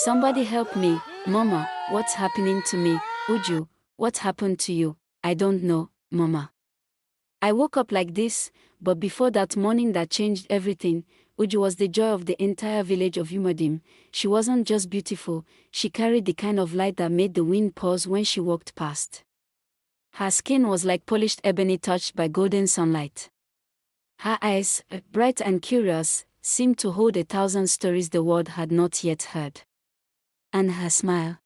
Somebody help me, Mama, what's happening to me? Uju, what happened to you? I don't know, Mama. I woke up like this, but before that morning that changed everything, Uju was the joy of the entire village of Umadim. She wasn't just beautiful, she carried the kind of light that made the wind pause when she walked past. Her skin was like polished ebony touched by golden sunlight. Her eyes, bright and curious, seemed to hold 1,000 stories the world had not yet heard. And her smile.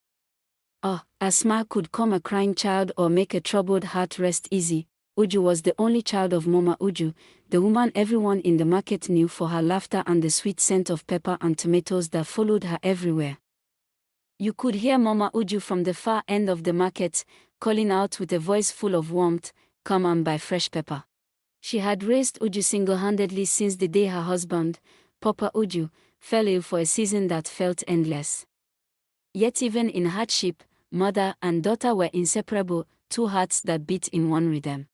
Oh, a smile could calm a crying child or make a troubled heart rest easy. Uju was the only child of Mama Uju, the woman everyone in the market knew for her laughter and the sweet scent of pepper and tomatoes that followed her everywhere. You could hear Mama Uju from the far end of the market, calling out with a voice full of warmth, "Come and buy fresh pepper." She had raised Uju single-handedly since the day her husband, Papa Uju, fell ill for a season that felt endless. Yet even in hardship, mother and daughter were inseparable, two hearts that beat in one rhythm.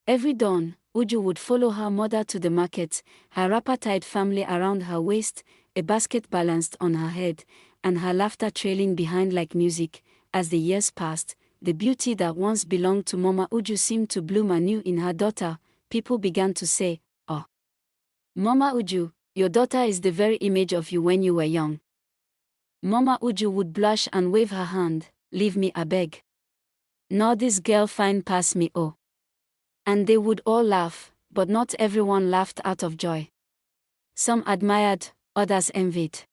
Every dawn, Uju would follow her mother to the market, her wrapper tied firmly around her waist, a basket balanced on her head, and her laughter trailing behind like music. As the years passed, the beauty that once belonged to Mama Uju seemed to bloom anew in her daughter. People began to say, "Oh, Mama Uju, your daughter is the very image of you when you were young." Mama Uju would blush and wave her hand, "Leave me, I beg. Now this girl fine pass me, oh." And they would all laugh, but not everyone laughed out of joy. Some admired, others envied.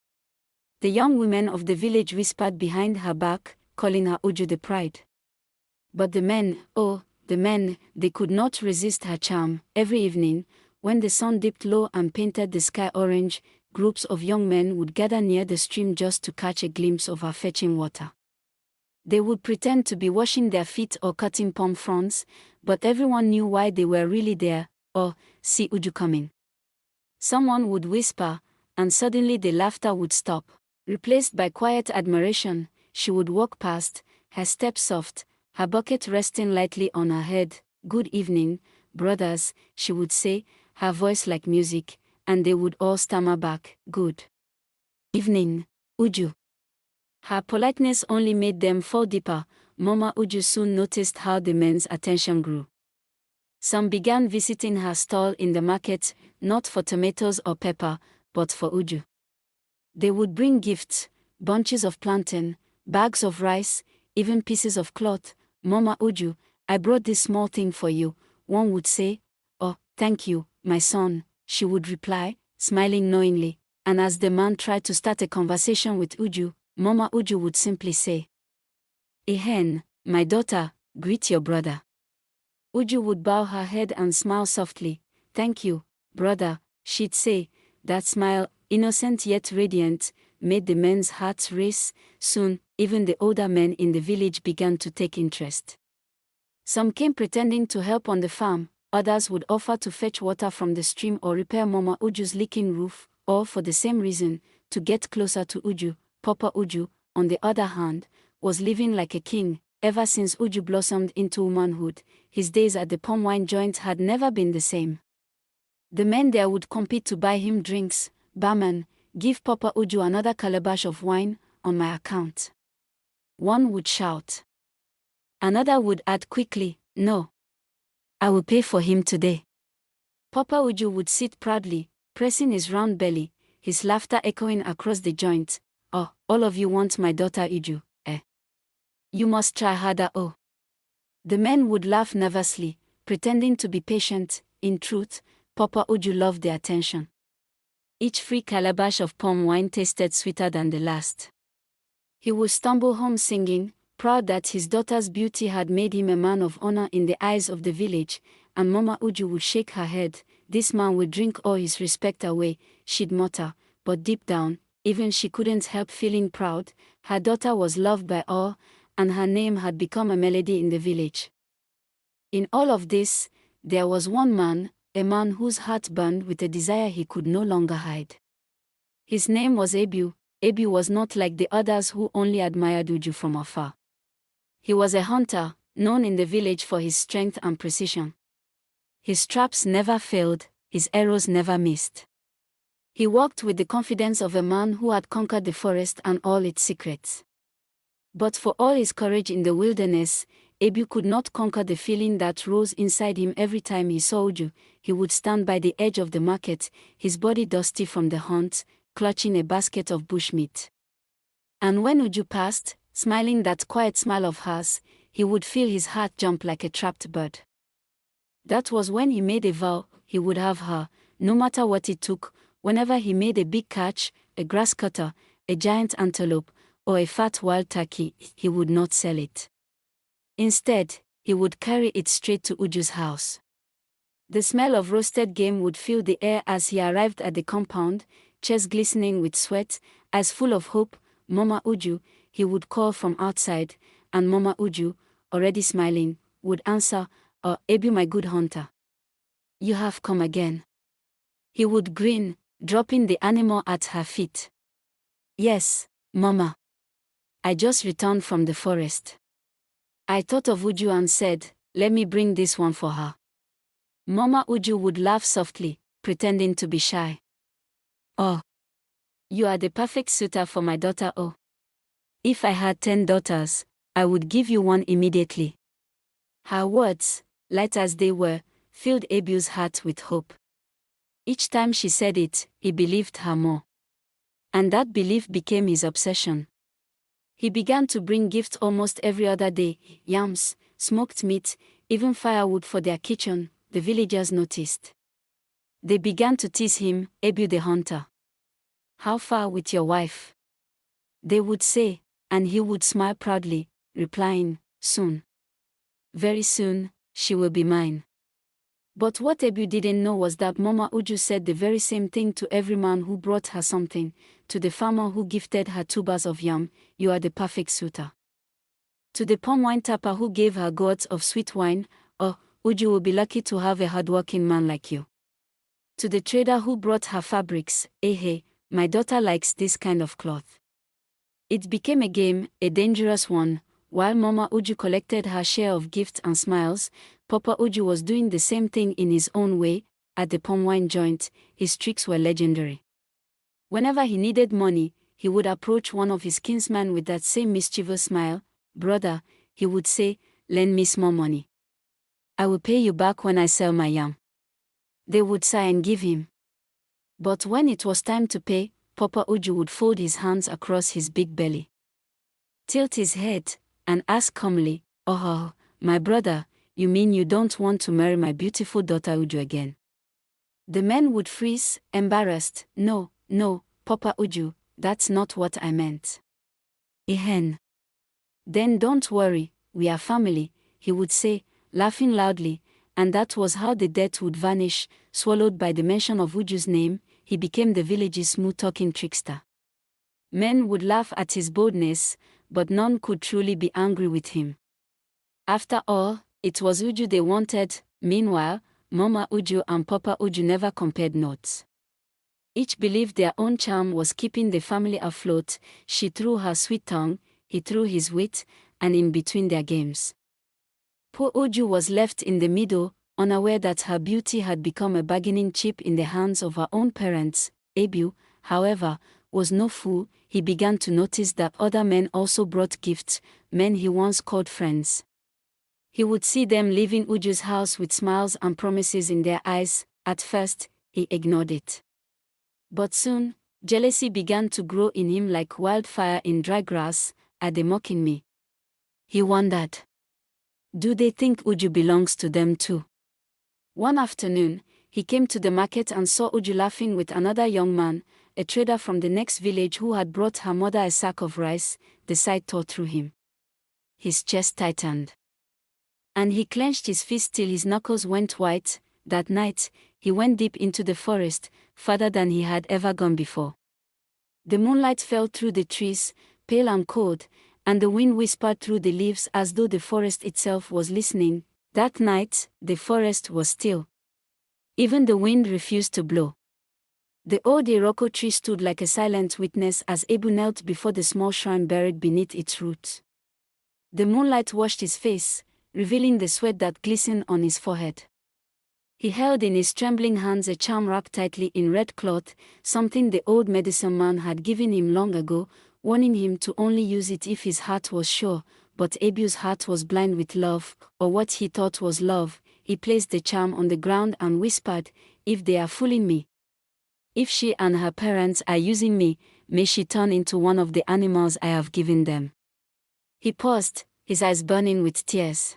The young women of the village whispered behind her back, calling her Uju the pride. But the men, oh, the men, they could not resist her charm. Every evening, when the sun dipped low and painted the sky orange, groups of young men would gather near the stream just to catch a glimpse of her fetching water. They would pretend to be washing their feet or cutting palm fronds, but everyone knew why they were really there. "Oh, see Uju coming." Someone would whisper, and suddenly the laughter would stop. Replaced by quiet admiration, she would walk past, her step soft, her bucket resting lightly on her head. "Good evening, brothers," she would say, her voice like music, and they would all stammer back, "Good evening, Uju." Her politeness only made them fall deeper. Mama Uju soon noticed how the men's attention grew. Some began visiting her stall in the market, not for tomatoes or pepper, but for Uju. They would bring gifts, bunches of plantain, bags of rice, even pieces of cloth. "Mama Uju, I brought this small thing for you," one would say. "Oh, thank you, my son," she would reply, smiling knowingly. And as the man tried to start a conversation with Uju, Mama Uju would simply say, "Ehen, my daughter, greet your brother." Uju would bow her head and smile softly. "Thank you, brother," she'd say. That smile, innocent yet radiant, made the men's hearts race. Soon, even the older men in the village began to take interest. Some came pretending to help on the farm, others would offer to fetch water from the stream or repair Mama Uju's leaking roof, all for the same reason, to get closer to Uju. Papa Uju, on the other hand, was living like a king. Ever since Uju blossomed into womanhood, his days at the palm wine joint had never been the same. The men there would compete to buy him drinks. "Barman, give Papa Uju another calabash of wine, on my account." One would shout. Another would add quickly, "No, I will pay for him today." Papa Uju would sit proudly, pressing his round belly, his laughter echoing across the joint. "Oh, all of you want my daughter Uju, eh? You must try harder, oh." The men would laugh nervously, pretending to be patient. In truth, Papa Uju loved the attention. Each free calabash of palm wine tasted sweeter than the last. He would stumble home singing, proud that his daughter's beauty had made him a man of honor in the eyes of the village, and Mama Uju would shake her head. "This man would drink all his respect away," she'd mutter, but deep down, even she couldn't help feeling proud. Her daughter was loved by all, and her name had become a melody in the village. In all of this, there was one man, a man whose heart burned with a desire he could no longer hide. His name was Ebu. Ebu was not like the others who only admired Uju from afar. He was a hunter, known in the village for his strength and precision. His traps never failed, his arrows never missed. He walked with the confidence of a man who had conquered the forest and all its secrets. But for all his courage in the wilderness, Ebu could not conquer the feeling that rose inside him every time he saw Uju. He would stand by the edge of the market, his body dusty from the hunt, clutching a basket of bushmeat. And when Uju passed, smiling that quiet smile of hers, he would feel his heart jump like a trapped bird. That was when he made a vow he would have her, no matter what it took. Whenever he made a big catch, a grass cutter, a giant antelope, or a fat wild turkey, he would not sell it. Instead, he would carry it straight to Uju's house. The smell of roasted game would fill the air as he arrived at the compound, chest glistening with sweat, eyes full of hope. "Mama Uju," he would call from outside, and Mama Uju, already smiling, would answer, "Oh, Ebu, my good hunter. You have come again." He would grin, dropping the animal at her feet. "Yes, Mama. I just returned from the forest. I thought of Uju and said, let me bring this one for her." Mama Uju would laugh softly, pretending to be shy. "Oh, you are the perfect suitor for my daughter. Oh, if I had 10 daughters, I would give you one immediately." Her words, light as they were, filled Ebu's heart with hope. Each time she said it, he believed her more. And that belief became his obsession. He began to bring gifts almost every other day: yams, smoked meat, even firewood for their kitchen. The villagers noticed. They began to tease him, "Ebu the hunter. How far with your wife?" they would say, and he would smile proudly, replying, "Soon. Very soon, she will be mine." But what Ebu didn't know was that Mama Uju said the very same thing to every man who brought her something. To the farmer who gifted her 2 bars of yam, "You are the perfect suitor." To the palm wine tapper who gave her gourds of sweet wine, "Oh, Uju will be lucky to have a hardworking man like you." To the trader who brought her fabrics, "Hey, my daughter likes this kind of cloth." It became a game, a dangerous one. While Mama Uju collected her share of gifts and smiles, Papa Uju was doing the same thing in his own way. At the palm wine joint, his tricks were legendary. Whenever he needed money, he would approach one of his kinsmen with that same mischievous smile. "Brother," he would say, "lend me small money. I will pay you back when I sell my yam." They would sigh and give him. But when it was time to pay, Papa Uju would fold his hands across his big belly, tilt his head, and ask calmly, "Oh, my brother, you mean you don't want to marry my beautiful daughter Uju again?" The men would freeze, embarrassed. No, Papa Uju, that's not what I meant." "Ehen. Then don't worry, we are family," he would say, laughing loudly, and that was how the debt would vanish, swallowed by the mention of Uju's name. He became the village's smooth-talking trickster. Men would laugh at his boldness, but none could truly be angry with him. After all, it was Uju they wanted. Meanwhile, Mama Uju and Papa Uju never compared notes. Each believed their own charm was keeping the family afloat. She threw her sweet tongue, he threw his wit, and in between their games, poor Uju was left in the middle, unaware that her beauty had become a bargaining chip in the hands of her own parents. Ebu, however, was no fool. He began to notice that other men also brought gifts, men he once called friends. He would see them leaving Uju's house with smiles and promises in their eyes. At first, he ignored it. But soon, jealousy began to grow in him like wildfire in dry grass. "Are they mocking me?" he wondered. "Do they think Uju belongs to them too?" One afternoon, he came to the market and saw Uju laughing with another young man, a trader from the next village who had brought her mother a sack of rice. The sight tore through him. His chest tightened, and he clenched his fist till his knuckles went white. That night, he went deep into the forest, farther than he had ever gone before. The moonlight fell through the trees, pale and cold, and the wind whispered through the leaves as though the forest itself was listening. That night, the forest was still. Even the wind refused to blow. The old Iroko tree stood like a silent witness as Ebu knelt before the small shrine buried beneath its roots. The moonlight washed his face, revealing the sweat that glistened on his forehead. He held in his trembling hands a charm wrapped tightly in red cloth, something the old medicine man had given him long ago, warning him to only use it if his heart was sure, but Abu's heart was blind with love, or what he thought was love. He placed the charm on the ground and whispered, "If they are fooling me, if she and her parents are using me, may she turn into one of the animals I have given them." He paused, his eyes burning with tears.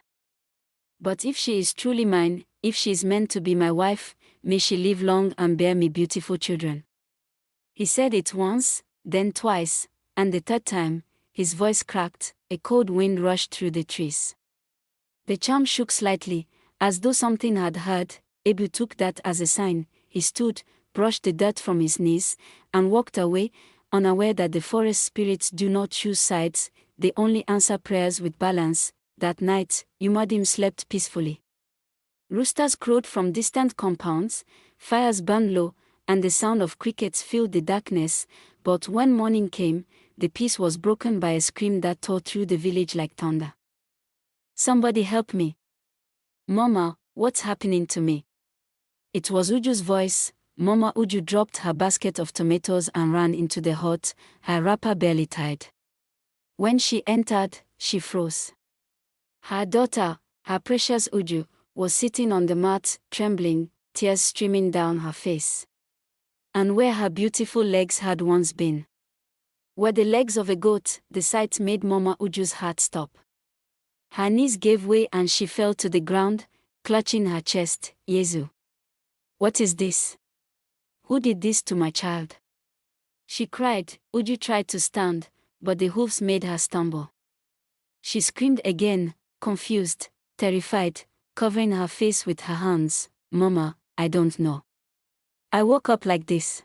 "But if she is truly mine, if she is meant to be my wife, may she live long and bear me beautiful children." He said it once, then twice, and the third time, his voice cracked, a cold wind rushed through the trees. The charm shook slightly, as though something had heard. Abu took that as a sign. He stood, brushed the dirt from his knees, and walked away, unaware that the forest spirits do not choose sides, they only answer prayers with balance. That night, Umadim slept peacefully. Roosters crowed from distant compounds, fires burned low, and the sound of crickets filled the darkness, but when morning came, the peace was broken by a scream that tore through the village like thunder. "Somebody help me. Mama, what's happening to me?" It was Uju's voice. Mama Uju dropped her basket of tomatoes and ran into the hut, her wrapper barely tied. When she entered, she froze. Her daughter, her precious Uju, was sitting on the mat, trembling, tears streaming down her face. And where her beautiful legs had once been were the legs of a goat. The sight made Mama Uju's heart stop. Her knees gave way and she fell to the ground, clutching her chest. "Yezu, what is this? Who did this to my child?" she cried. Uju tried to stand, but the hoofs made her stumble. She screamed again, confused, terrified, covering her face with her hands. "Mama, I don't know. I woke up like this."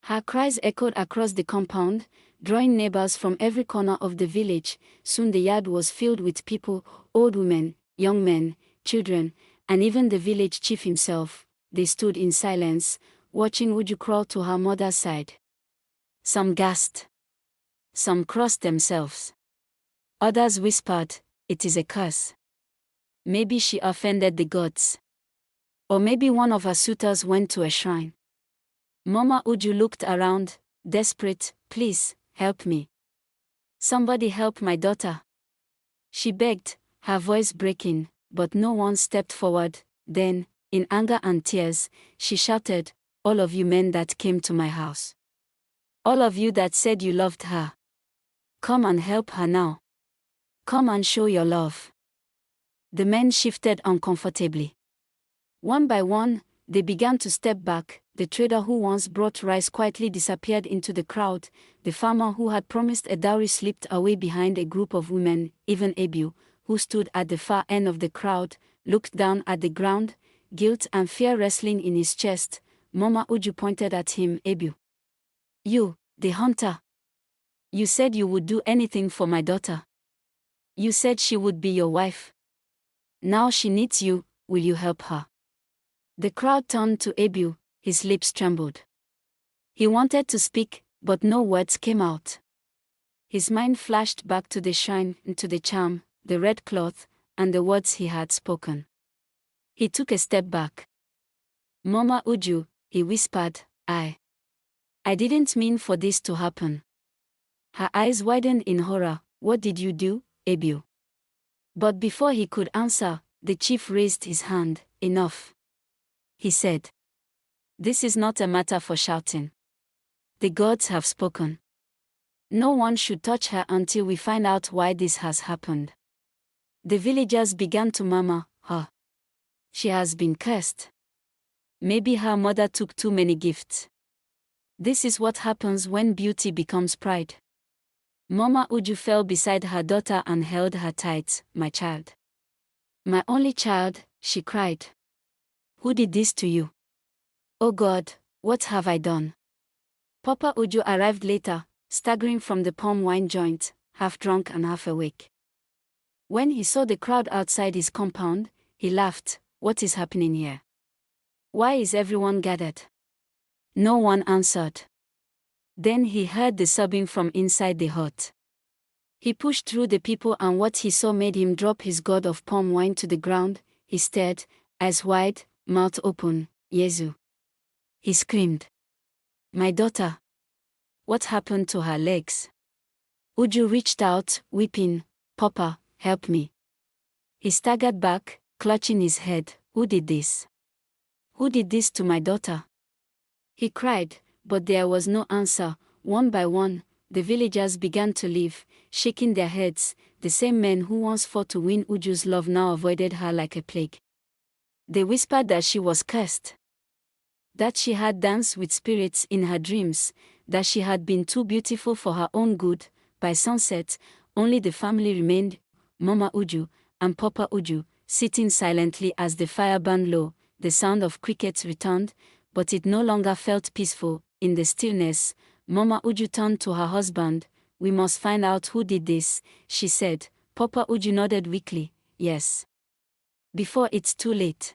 Her cries echoed across the compound, drawing neighbors from every corner of the village. Soon the yard was filled with people, old women, young men, children, and even the village chief himself. They stood in silence, watching Uju crawl to her mother's side. Some gasped. Some crossed themselves. Others whispered, "It is a curse. Maybe she offended the gods. Or maybe one of her suitors went to a shrine." Mama Uju looked around, desperate. "Please, help me. Somebody help my daughter," she begged, her voice breaking, but no one stepped forward. Then, in anger and tears, she shouted, "All of you men that came to my house. All of you that said you loved her. Come and help her now. Come and show your love." The men shifted uncomfortably. One by one, they began to step back. The trader who once brought rice quietly disappeared into the crowd. The farmer who had promised a dowry slipped away behind a group of women. Even Abu, who stood at the far end of the crowd, looked down at the ground, guilt and fear wrestling in his chest. Mama Uju pointed at him. "Abu. You, the hunter. You said you would do anything for my daughter. You said she would be your wife. Now she needs you, will you help her?" The crowd turned to Abu, his lips trembled. He wanted to speak, but no words came out. His mind flashed back to the shrine, to the charm, the red cloth, and the words he had spoken. He took a step back. "Mama Uju," he whispered, I didn't mean for this to happen." Her eyes widened in horror. "What did you do, Abu?" But before he could answer, the chief raised his hand. "Enough," he said. "This is not a matter for shouting. The gods have spoken. No one should touch her until we find out why this has happened." The villagers began to murmur, She has been cursed. Maybe her mother took too many gifts." This is what happens when beauty becomes pride. Mama Uju fell beside her daughter and held her tight. "My child. My only child," she cried. "Who did this to you? Oh God, what have I done?" Papa Uju arrived later, staggering from the palm wine joint, half drunk and half awake. When he saw the crowd outside his compound, he laughed. "What is happening here? Why is everyone gathered?" No one answered. Then he heard the sobbing from inside the hut. He pushed through the people and what he saw made him drop his gourd of palm wine to the ground. He stared, eyes wide, mouth open, Yezu. He screamed. My daughter. What happened to her legs? Uju reached out, weeping, Papa, help me. He staggered back, clutching his head. Who did this? Who did this to my daughter? He cried, but there was no answer. One by one, the villagers began to leave, shaking their heads. The same men who once fought to win Uju's love now avoided her like a plague. They whispered that she was cursed, that she had danced with spirits in her dreams, that she had been too beautiful for her own good. By sunset, only the family remained, Mama Uju and Papa Uju, sitting silently as the fire burned low. The sound of crickets returned, but it no longer felt peaceful. In the stillness, Mama Uju turned to her husband. We must find out who did this, she said. Papa Uju nodded weakly, yes. Before it's too late.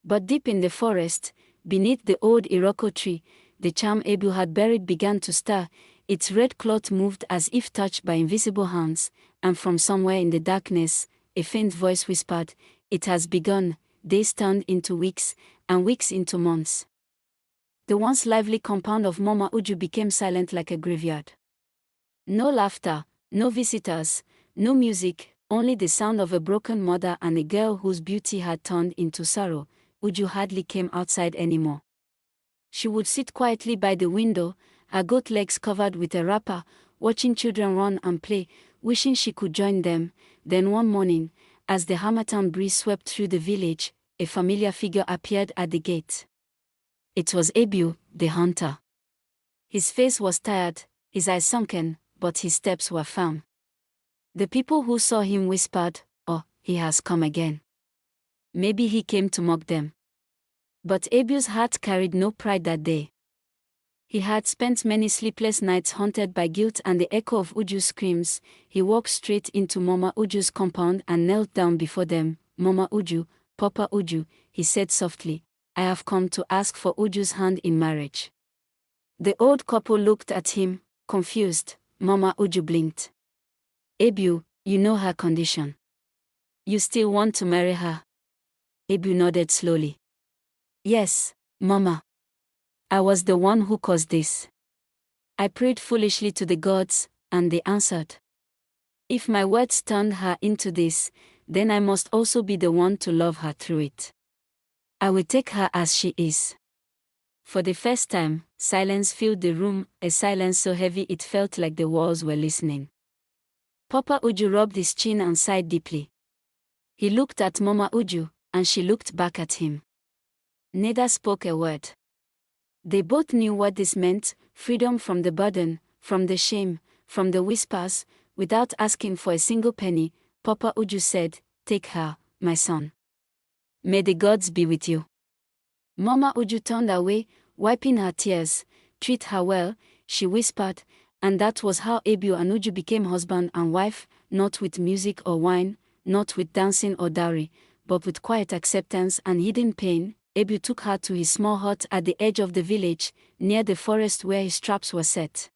But deep in the forest, beneath the old Iroko tree, the charm Ebu had buried began to stir. Its red cloth moved as if touched by invisible hands, and from somewhere in the darkness, a faint voice whispered, it has begun. Days turned into weeks, and weeks into months. The once lively compound of Mama Uju became silent like a graveyard. No laughter, no visitors, no music, only the sound of a broken mother and a girl whose beauty had turned into sorrow. Uju hardly came outside anymore. She would sit quietly by the window, her goat legs covered with a wrapper, watching children run and play, wishing she could join them. Then one morning, as the harmattan breeze swept through the village, a familiar figure appeared at the gate. It was Ebu, the hunter. His face was tired, his eyes sunken, but his steps were firm. The people who saw him whispered, "Oh, he has come again. Maybe he came to mock them." But Ebu's heart carried no pride that day. He had spent many sleepless nights haunted by guilt and the echo of Uju's screams. He walked straight into Mama Uju's compound and knelt down before them. Mama Uju, Papa Uju, he said softly, I have come to ask for Uju's hand in marriage. The old couple looked at him, confused. Mama Uju blinked. Ebu, you know her condition. You still want to marry her? Ebu nodded slowly. Yes, Mama. I was the one who caused this. I prayed foolishly to the gods, and they answered. If my words turned her into this, then I must also be the one to love her through it. I will take her as she is. For the first time, silence filled the room, a silence so heavy it felt like the walls were listening. Papa Uju rubbed his chin and sighed deeply. He looked at Mama Uju, and she looked back at him. Neither spoke a word. They both knew what this meant, freedom from the burden, from the shame, from the whispers. Without asking for a single penny, Papa Uju said, Take her, my son. May the gods be with you. Mama Uju turned away, wiping her tears. Treat her well, she whispered, and that was how Ebu and Uju became husband and wife, not with music or wine, not with dancing or dowry, but with quiet acceptance and hidden pain. Ebu took her to his small hut at the edge of the village, near the forest where his traps were set.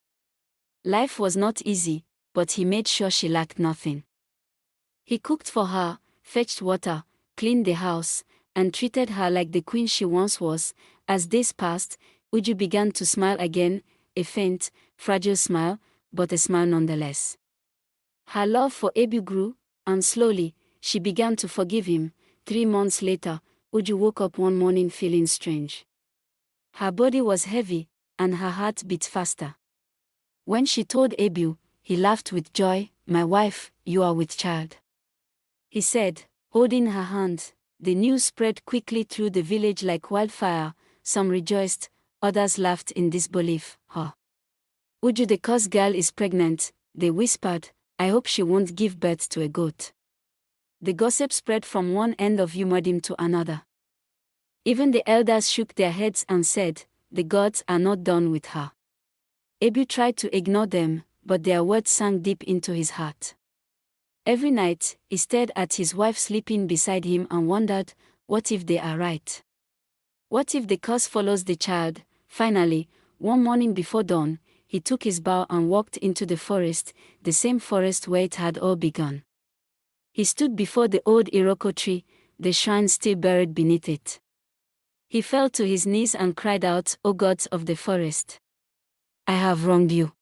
Life was not easy, but he made sure she lacked nothing. He cooked for her, fetched water, cleaned the house, and treated her like the queen she once was. As days passed, Uju began to smile again, a faint, fragile smile, but a smile nonetheless. Her love for Ebu grew, and slowly, she began to forgive him. 3 months later, Uju woke up one morning feeling strange. Her body was heavy, and her heart beat faster. When she told Ebu, he laughed with joy. My wife, you are with child. He said, holding her hand. The news spread quickly through the village like wildfire. Some rejoiced, others laughed in disbelief. Uju the cursed girl is pregnant, they whispered. I hope she won't give birth to a goat. The gossip spread from one end of Umudim to another. Even the elders shook their heads and said, the gods are not done with her. Ebu tried to ignore them, but their words sank deep into his heart. Every night, he stared at his wife sleeping beside him and wondered, what if they are right? What if the curse follows the child? Finally, one morning before dawn, he took his bow and walked into the forest, the same forest where it had all begun. He stood before the old Iroko tree, the shrine still buried beneath it. He fell to his knees and cried out, "O gods of the forest! I have wronged you.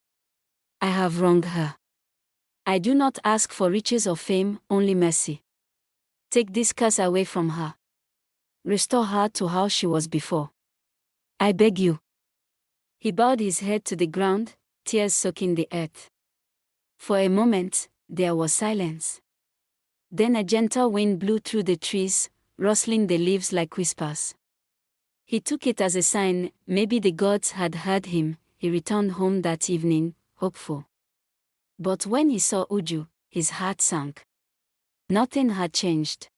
I have wronged her. I do not ask for riches or fame, only mercy. Take this curse away from her. Restore her to how she was before. I beg you." He bowed his head to the ground, tears soaking the earth. For a moment, there was silence. Then a gentle wind blew through the trees, rustling the leaves like whispers. He took it as a sign, maybe the gods had heard him. He returned home that evening, hopeful. But when he saw Uju, his heart sank. Nothing had changed.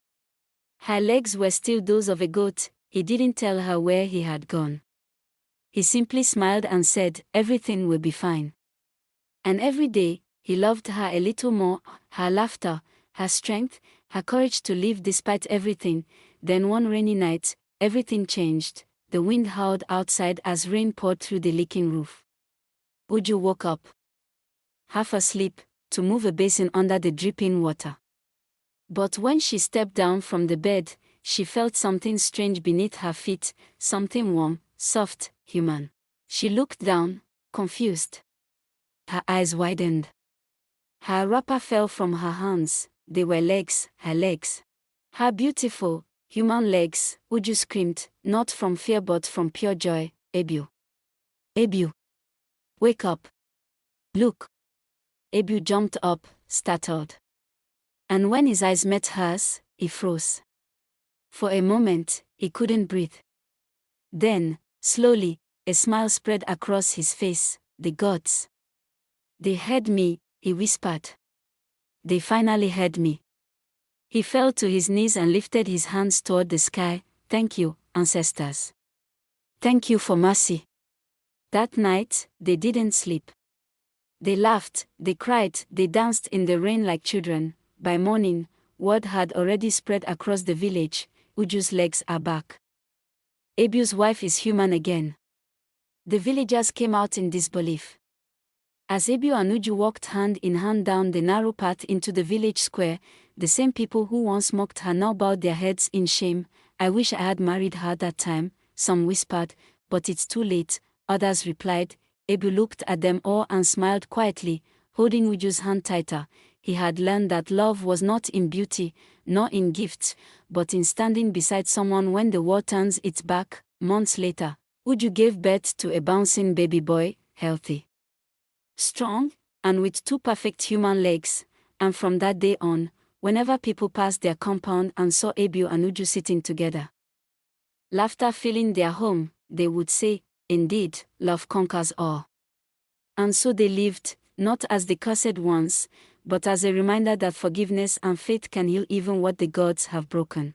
Her legs were still those of a goat. He didn't tell her where he had gone. He simply smiled and said, "Everything will be fine." And every day, he loved her a little more, her laughter, her strength, her courage to live despite everything. Then one rainy night, everything changed. The wind howled outside as rain poured through the leaking roof. Uju woke up, half asleep, to move a basin under the dripping water. But when she stepped down from the bed, she felt something strange beneath her feet, something warm, soft, human. She looked down, confused. Her eyes widened. Her wrapper fell from her hands. They were legs, her legs. Her beautiful, human legs. Uju screamed, not from fear but from pure joy. "Ebu! Ebu! Wake up! Look!" Ebu jumped up, startled. And when his eyes met hers, he froze. For a moment, he couldn't breathe. Then, slowly, a smile spread across his face. "The gods. They heard me," he whispered. "They finally heard me." He fell to his knees and lifted his hands toward the sky. "Thank you, ancestors. Thank you for mercy." That night, they didn't sleep. They laughed, they cried, they danced in the rain like children. By morning, word had already spread across the village. Uju's legs are back. Ebu's wife is human again. The villagers came out in disbelief. As Ebu and Uju walked hand in hand down the narrow path into the village square, the same people who once mocked her now bowed their heads in shame. "I wish I had married her that time," some whispered, "but it's too late," others replied. Ebu looked at them all and smiled quietly, holding Uju's hand tighter. He had learned that love was not in beauty, nor in gifts, but in standing beside someone when the world turns its back. Months later, Uju gave birth to a bouncing baby boy, healthy, strong, and with two perfect human legs. And from that day on, whenever people passed their compound and saw Ebu and Uju sitting together, laughter filling their home, they would say, "Indeed, love conquers all." And so they lived, not as the cursed ones, but as a reminder that forgiveness and faith can heal even what the gods have broken.